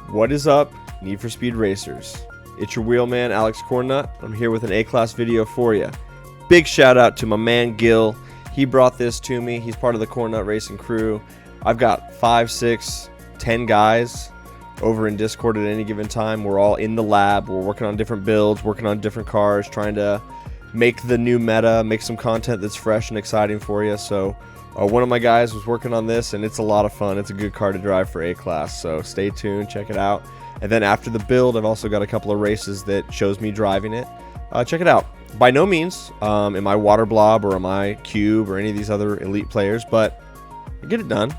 What is up, Need for Speed Racers? It's your wheelman, Alex Cornut. I'm here with an A-Class video for you. Big shout out to my man Gil. He brought this to me. He's part of the Cornut Racing crew. I've got 5, 6, 10 guys over in Discord at any given time. We're all in the lab. We're working on different builds, working on different cars, trying to make the new meta, make some content that's fresh and exciting for you. So one of my guys was working on this, and it's a lot of fun. It's a good car to drive for A-Class, so stay tuned, check it out. And then after the build, I've also got a couple of races that shows me driving it. Check it out. By no means am I Water Blob or am I Cube or any of these other elite players, but I get it done,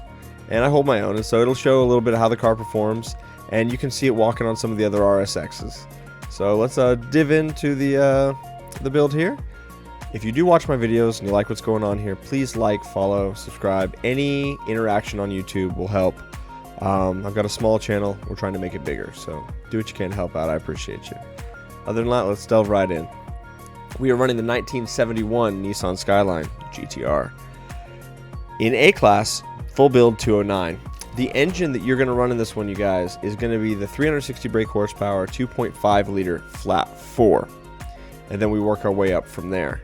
and I hold my own. And so it'll show a little bit of how the car performs, and you can see it walking on some of the other RSXs. So let's dive into the build here. If you do watch my videos and you like what's going on here, please like, follow, subscribe. Any interaction on YouTube will help. I've got a small channel. We're trying to make it bigger, so do what you can to help out. I appreciate you. Other than that, let's delve right in. We are running the 1971 Nissan Skyline GTR. In A-Class, full build 209. The engine that you're going to run in this one, you guys, is going to be the 360 brake horsepower, 2.5 liter flat 4. And then we work our way up from there.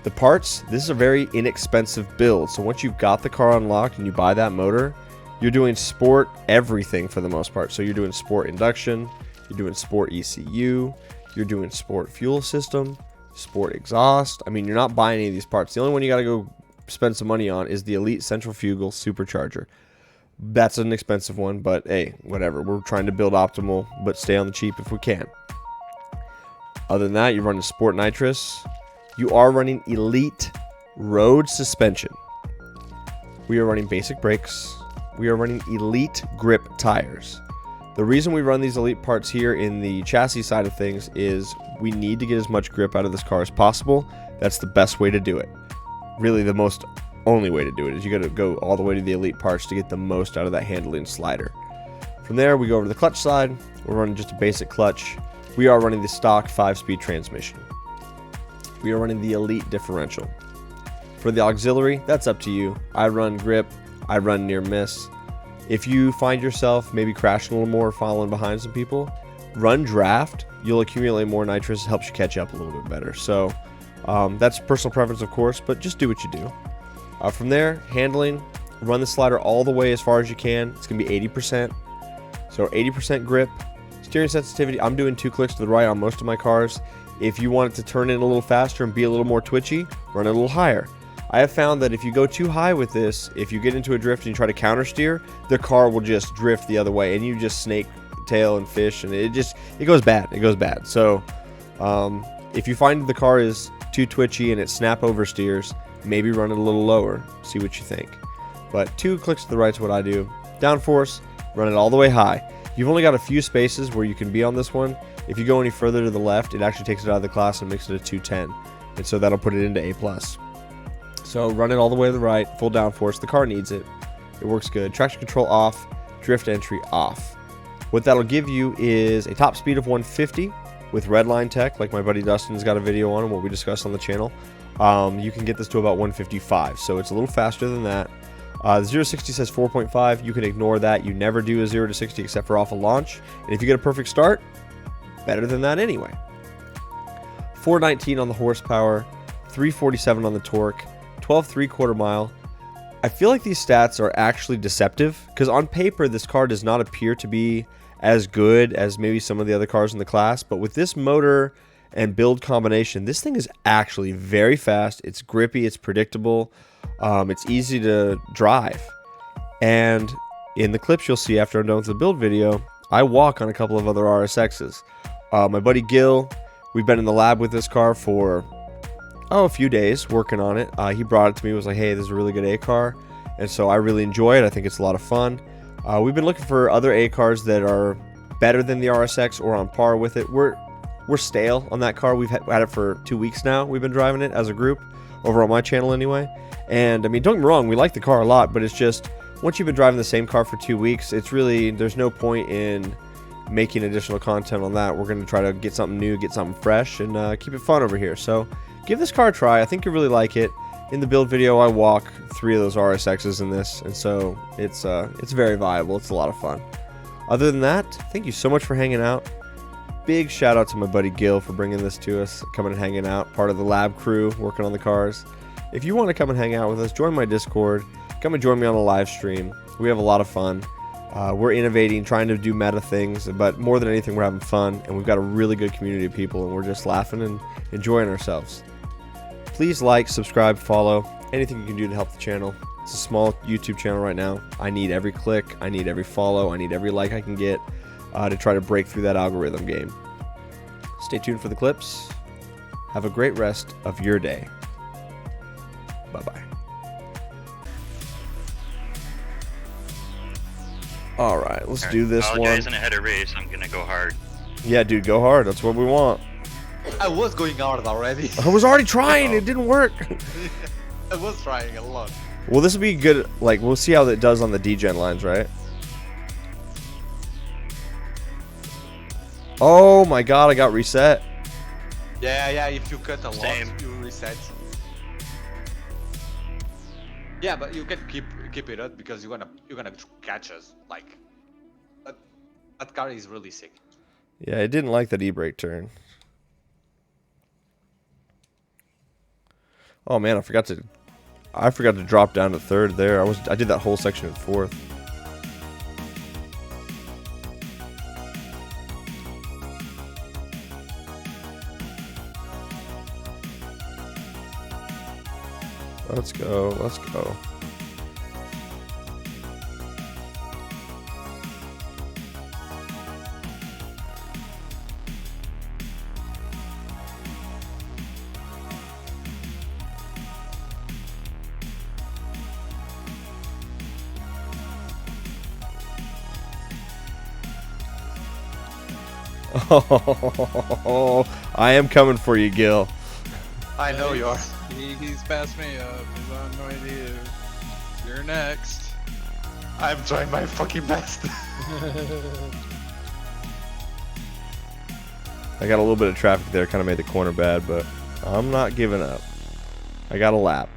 The parts, this is a very inexpensive build. So once you've got the car unlocked and you buy that motor, you're doing sport everything for the most part. So you're doing sport induction, you're doing sport ECU, you're doing sport fuel system, sport exhaust. I mean, you're not buying any of these parts. The only one you got to go spend some money on is the Elite Centrifugal Supercharger. That's an expensive one, but hey, whatever. We're trying to build optimal, but stay on the cheap if we can. Other than that, you're running sport nitrous. You are running Elite road suspension. We are running basic brakes. We are running Elite grip tires. The reason we run these Elite parts here in the chassis side of things is we need to get as much grip out of this car as possible. That's the best way to do it. Really, the most only way to do it is you got to go all the way to the Elite parts to get the most out of that handling slider. From there, we go over to the clutch side. We're running just a basic clutch. We are running the stock 5-speed transmission. We are running the Elite differential. For the auxiliary, that's up to you. I run grip. I run near miss. If you find yourself maybe crashing a little more or following behind some people, run draft. You'll accumulate more nitrous. It helps you catch up a little bit better. So that's personal preference, of course, but just do what you do. From there, handling, run the slider all the way as far as you can. It's going to be 80%. So 80% grip. Steering sensitivity, I'm doing 2 clicks to the right on most of my cars. If you want it to turn in a little faster and be a little more twitchy, run it a little higher. I have found that if you go too high with this, if you get into a drift and you try to counter steer, the car will just drift the other way and you just snake tail and fish, and it goes bad. It goes bad. So if you find the car is too twitchy and it snap oversteers, maybe run it a little lower. See what you think. But 2 clicks to the right is what I do. Downforce, run it all the way high. You've only got a few spaces where you can be on this one. If you go any further to the left, it actually takes it out of the class and makes it a 210. And so that'll put it into A+. So run it all the way to the right, full downforce. The car needs it. It works good. Traction control off, drift entry off. What that'll give you is a top speed of 150 with redline tech, like my buddy Dustin's got a video on and what we discussed on the channel. You can get this to about 155, so it's a little faster than that. The 0 to 60 says 4.5. You can ignore that. You never do a 0 to 60 except for off a launch. And if you get a perfect start, better than that anyway. 419 on the horsepower, 347 on the torque, 12 3/4 mile. I feel like these stats are actually deceptive because on paper this car does not appear to be as good as maybe some of the other cars in the class, but with this motor and build combination, this thing is actually very fast. It's grippy, it's predictable, it's easy to drive. And in the clips you'll see after I'm done with the build video, I walk on a couple of other RSXs. My buddy Gil, we've been in the lab with this car for a few days working on it. He brought it to me, was like, hey, this is a really good A car, and so I really enjoy it. I think it's a lot of fun. We've been looking for other A cars that are better than the RSX or on par with it. We're stale on that car. We've had it for 2 weeks now. We've been driving it as a group over on my channel anyway. And I mean, don't get me wrong, we like the car a lot, but it's just once you've been driving the same car for 2 weeks, it's really, there's no point in making additional content on that. We're going to try to get something new, get something fresh, and keep it fun over here. So give this car a try. I think you'll really like it. In the build video, I walk 3 of those RSXs in this, and so it's very viable. It's a lot of fun. Other than that, thank you so much for hanging out. Big shout out to my buddy Gil for bringing this to us, coming and hanging out, part of the lab crew working on the cars. If you want to come and hang out with us, join my Discord, come and join me on a live stream. We have a lot of fun. We're innovating, trying to do meta things, but more than anything, we're having fun, and we've got a really good community of people, and we're just laughing and enjoying ourselves. Please like, subscribe, follow, anything you can do to help the channel. It's a small YouTube channel right now. I need every click, I need every follow, I need every like I can get to try to break through that algorithm game. Stay tuned for the clips. Have a great rest of your day. Bye-bye. All right, let's do this one. Apologizing ahead of race. I'm gonna go hard. Yeah, dude, go hard. That's what we want. I was going hard already. I was already trying. It didn't work. I was trying a lot. Well, this will be good. Like, we'll see how it does on the degen lines, right? Oh my god, I got reset. Yeah. If you cut a lot, Same. you reset. Yeah, but you can keep it up because you're gonna catch us. Like that car is really sick. Yeah, it didn't like that e-brake turn. Oh man, I forgot to drop down to third there. I did that whole section in fourth. Let's go. Let's go. Oh, I am coming for you, Gil. I know you are. He's passed me up. He's on no idea. You're next. I'm trying my fucking best. I got a little bit of traffic there, kind of made the corner bad, but I'm not giving up. I got a lap.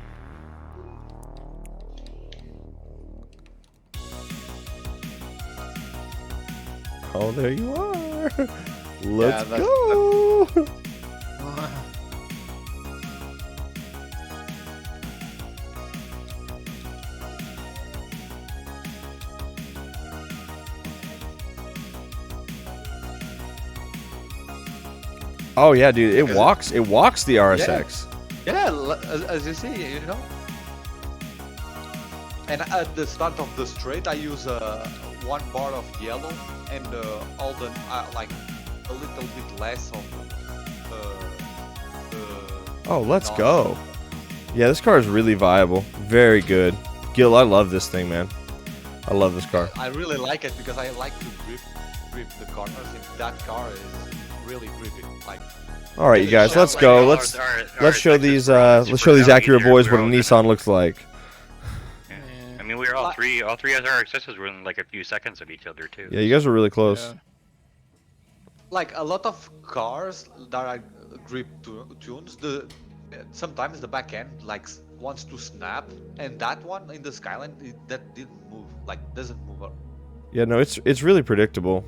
Oh, there you are. Let's go. Oh yeah, dude, it walks the RSX. Yeah, as you see, you know. And at the start of the straight, I use 1 bar of yellow and all the like a little bit less of Oh, let's go. Yeah, this car is really viable. Very good. Gil, I love this thing, man. I love this car. I really like it because I like to grip the corners, and that car is really grippy. Like. All right, you guys, let's go. Let's show these Acura boys what a Nissan looks like. Yeah. I mean, we were all three of our accessories were in like a few seconds of each other too. Yeah, you guys were really close. Yeah. Like a lot of cars that are grip tunes, sometimes the back end like wants to snap, and that one in the Skyline that didn't move, like doesn't move up. Yeah, no, it's really predictable.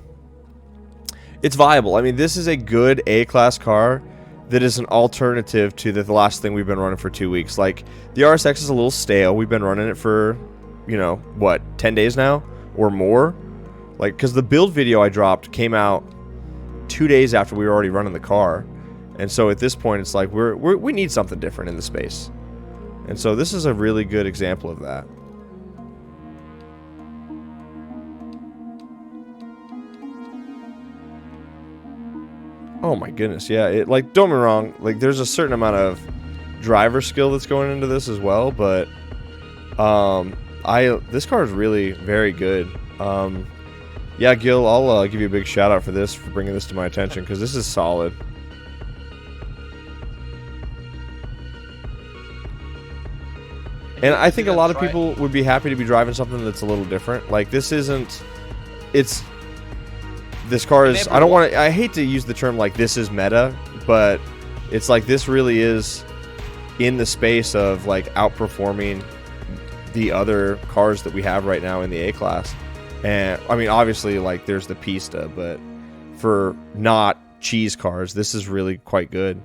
It's viable. I mean, this is a good A-class car that is an alternative to the last thing we've been running for 2 weeks. Like, the RSX is a little stale. We've been running it for, you know, what, 10 days now or more? Like, because the build video I dropped came out 2 days after we were already running the car. And so at this point, it's like we need something different in the space. And so this is a really good example of that. Oh my goodness, yeah. It, like, don't get me wrong, like there's a certain amount of driver skill that's going into this as well, but this car is really very good. Yeah, Gil, I'll give you a big shout out for this, for bringing this to my attention, because this is solid. And I think a lot of people would be happy to be driving something that's a little different. Like, this isn't, this car is, I hate to use the term like this is meta, but it's like this really is in the space of like outperforming the other cars that we have right now in the A-Class. And I mean, obviously, like there's the Pista, but for not cheese cars, this is really quite good.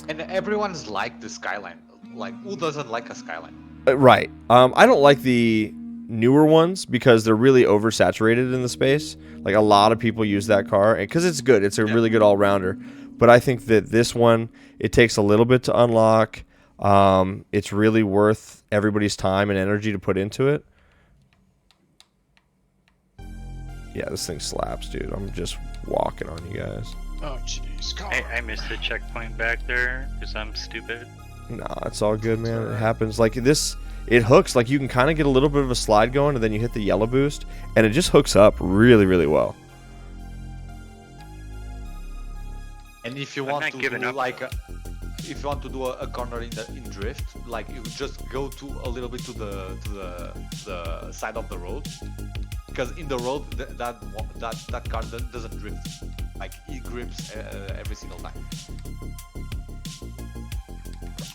And everyone's like the Skyline. Like, who doesn't like a Skyline? Right. I don't like the newer ones because they're really oversaturated in the space. Like a lot of people use that car because it's good. It's a really good all-rounder. But I think that this one, it takes a little bit to unlock. It's really worth everybody's time and energy to put into it. Yeah, this thing slaps, dude. I'm just walking on you guys. Oh, jeez. I missed the checkpoint back there because I'm stupid. Nah, it's all good, man. It happens. Like this, it hooks. Like you can kind of get a little bit of a slide going, and then you hit the yellow boost, and it just hooks up really, really well. And if you want to do like, if you want to do a corner in drift, like you just go to a little bit to the side of the road, because in the road that car doesn't drift. Like he grips every single time.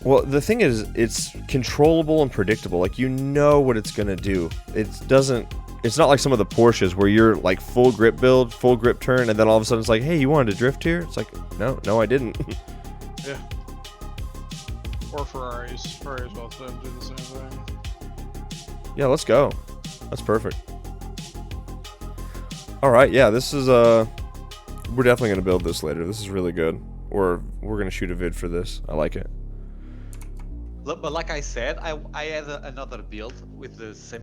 Well, the thing is, it's controllable and predictable. Like, you know what it's going to do. It's not like some of the Porsches where you're like full grip build, full grip turn, and then all of a sudden it's like, hey, you wanted to drift here? It's like, no, I didn't. Yeah. Or Ferraris. Ferraris also do the same thing. Yeah, let's go. That's perfect. All right, yeah, this is, we're definitely going to build this later. This is really good. Or we're going to shoot a vid for this. I like it. But like I said, I had another build with the same